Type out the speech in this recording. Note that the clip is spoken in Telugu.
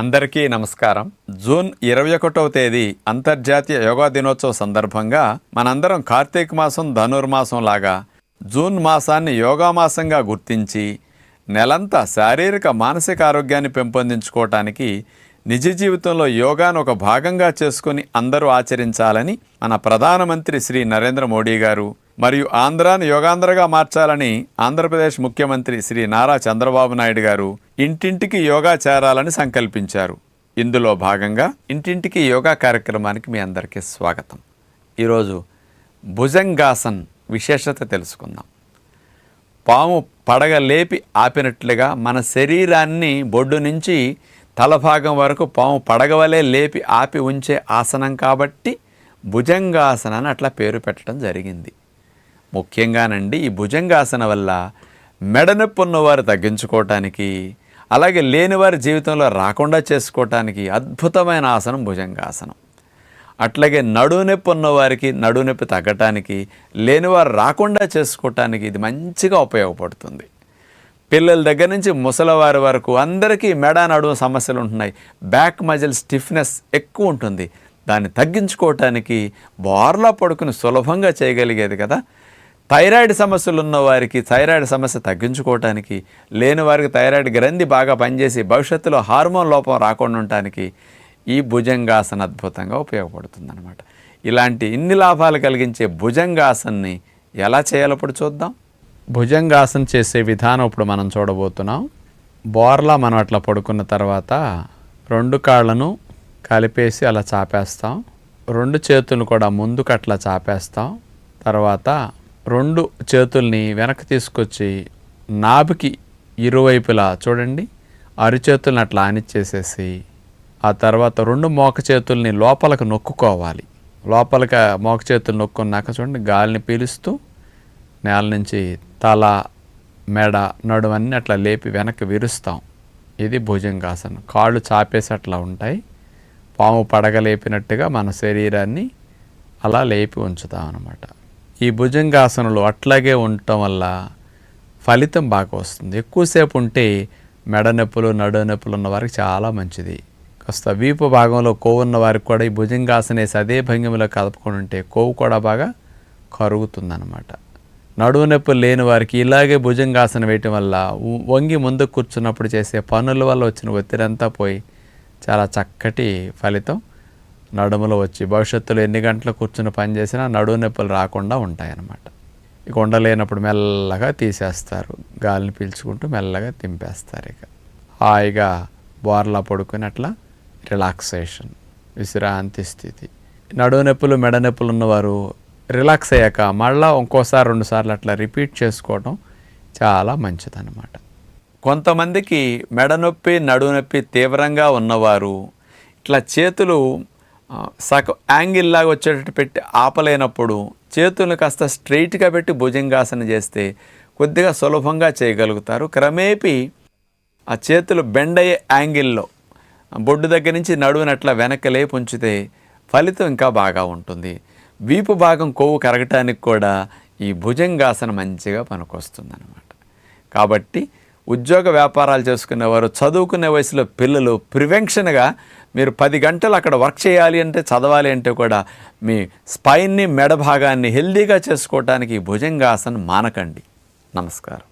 అందరికీ నమస్కారం. జూన్ 21వ తేదీ అంతర్జాతీయ యోగా దినోత్సవ సందర్భంగా మనందరం కార్తీక మాసం ధనుర్మాసం లాగా జూన్ మాసాన్ని యోగా మాసంగా గుర్తించి నెలంతా శారీరక మానసిక ఆరోగ్యాన్ని పెంపొందించుకోవటానికి నిజ జీవితంలో యోగాను ఒక భాగంగా చేసుకుని అందరూ ఆచరించాలని మన ప్రధానమంత్రి శ్రీ నరేంద్ర మోడీ గారు మరియు ఆంధ్రాను యోగాంధ్రగా మార్చాలని ఆంధ్రప్రదేశ్ ముఖ్యమంత్రి శ్రీ నారా చంద్రబాబు నాయుడు గారు ఇంటింటికి యోగా చేరాలని సంకల్పించారు. ఇందులో భాగంగా ఇంటింటికి యోగా కార్యక్రమానికి మీ అందరికీ స్వాగతం. ఈరోజు భుజంగాసన్ విశేషత తెలుసుకుందాం. పాము పడగ లేపి ఆపినట్లుగా మన శరీరాన్ని బొడ్డు నుంచి తలభాగం వరకు పాము పడగవలే లేపి ఆపి ఉంచే ఆసనం కాబట్టి భుజంగాసన అని అట్లా పేరు పెట్టడం జరిగింది. ముఖ్యంగానండి ఈ భుజంగాసన వల్ల మెడనొప్పి ఉన్నవారు తగ్గించుకోవటానికి, అలాగే లేనివారి జీవితంలో రాకుండా చేసుకోవటానికి అద్భుతమైన ఆసనం భుజంగాసనం. అట్లాగే నడునొప్పి ఉన్నవారికి నడునొప్పి తగ్గటానికి, లేనివారు రాకుండా చేసుకోవటానికి ఇది మంచిగా ఉపయోగపడుతుంది. పిల్లల దగ్గర నుంచి ముసలివారి వరకు అందరికీ మెడ నడుము సమస్యలు ఉంటున్నాయి. బ్యాక్ మజిల్ స్టిఫ్నెస్ ఎక్కువ ఉంటుంది. దాన్ని తగ్గించుకోవటానికి బోర్లా పడుకుని సులభంగా చేయగలిగేది కదా. థైరాయిడ్ సమస్యలు ఉన్నవారికి థైరాయిడ్ సమస్య తగ్గించుకోవటానికి, లేని వారికి థైరాయిడ్ గ్రంథి బాగా పనిచేసి భవిష్యత్తులో హార్మోన్ లోపం రాకుండా ఉండటానికి ఈ భుజంగాసన అద్భుతంగా ఉపయోగపడుతుందన్నమాట. ఇలాంటి ఇన్ని లాభాలు కలిగించే భుజంగాసన్ని ఎలా చేయాలో ఇప్పుడు చూద్దాం. భుజంగాసన చేసే విధానం ఇప్పుడు మనం చూడబోతున్నాం. బోర్లా మనం అట్లా పడుకున్న తర్వాత రెండు కాళ్ళను కలిపేసి అలా చాపేస్తాం. రెండు చేతులను కూడా ముందుకు అట్లా చాపేస్తాం. తర్వాత రెండు చేతుల్ని వెనక్కి తీసుకొచ్చి నాభికి ఇరువైపులా చూడండి అరిచేతులను అట్లా ఆనిచ్చేసేసి ఆ తర్వాత రెండు మోక చేతుల్ని లోపలికి నొక్కుకోవాలి. లోపలికి మోక చేతులు నొక్కున్నాక చూడండి గాలిని పీలుస్తూ నేల నుంచి తల, మెడ, నడుమన్నీ అట్లా లేపి వెనక్కి విరుస్తాం. ఇది భుజంగాసనం. కాళ్ళు చాపేసి అట్లా ఉంటాయి. పాము పడగలేపినట్టుగా మన శరీరాన్ని అలా లేపి ఉంచుతాం అన్నమాట. ఈ భుజంగాసనలు అట్లాగే ఉండటం వల్ల ఫలితం బాగా వస్తుంది. ఎక్కువసేపు ఉంటే మెడ నొప్పులు, నడు నొప్పులు ఉన్న వారికి చాలా మంచిది. కాస్త వీపు భాగంలో కొవ్వు ఉన్న వారికి కూడా ఈ భుజంగాసనేసి అదే భంగిమలో కదపకుండా ఉంటే కొవ్వు కూడా బాగా కరుగుతుందన్నమాట. నడువు నొప్పులు లేని వారికి ఇలాగే భుజంగాసన వేయటం వల్ల వంగి ముందు కూర్చున్నప్పుడు చేసే పనుల వల్ల వచ్చిన ఒత్తిడంతా పోయి చాలా చక్కటి ఫలితం నడుములో వచ్చి భవిష్యత్తులో ఎన్ని గంటలు కూర్చుని పని చేసినా నడువు నొప్పులు రాకుండా ఉంటాయన్నమాట. ఇక ఉండలేనప్పుడు మెల్లగా తీసేస్తారు. గాలిని పీల్చుకుంటూ మెల్లగా తింపేస్తారు. ఇక హాయిగా బోర్లా పడుకుని అట్లా రిలాక్సేషన్, విశ్రాంతి స్థితి. నడువు నొప్పులు, మెడ నొప్పులు ఉన్నవారు రిలాక్స్ అయ్యాక మళ్ళీ ఇంకోసారి 2 సార్లు అట్లా రిపీట్ చేసుకోవడం చాలా మంచిదన్నమాట. కొంతమందికి మెడ నొప్పి, నడువు నొప్పి తీవ్రంగా ఉన్నవారు ఇట్లా చేతులు సగం యాంగిల్లాగా వచ్చేటట్టు పెట్టి ఆపలేనప్పుడు చేతులను కాస్త స్ట్రైట్గా పెట్టి భుజంగాసన చేస్తే కొద్దిగా సులభంగా చేయగలుగుతారు. క్రమేపీ ఆ చేతులు బెండ్ అయ్యే యాంగిల్లో బొడ్డు దగ్గర నుంచి నడువునట్లా వెనక్కి లేపు ఉంచితే ఫలితం ఇంకా బాగా ఉంటుంది. వీపు భాగం కొవ్వు కరగటానికి కూడా ఈ భుజంగాసన మంచిగా పనికొస్తుంది అన్నమాట. కాబట్టి ఉద్యోగ వ్యాపారాలు చేసుకునేవారు, చదువుకునే వయసులో పిల్లలు ప్రివెన్షన్గా మీరు 10 గంటలు అక్కడ వర్క్ చేయాలి అంటే, చదవాలి అంటే కూడా మీ స్పైన్ని, మెడ భాగాన్ని హెల్దీగా చేసుకోవటానికి భుజంగాసన మానకండి. నమస్కారం.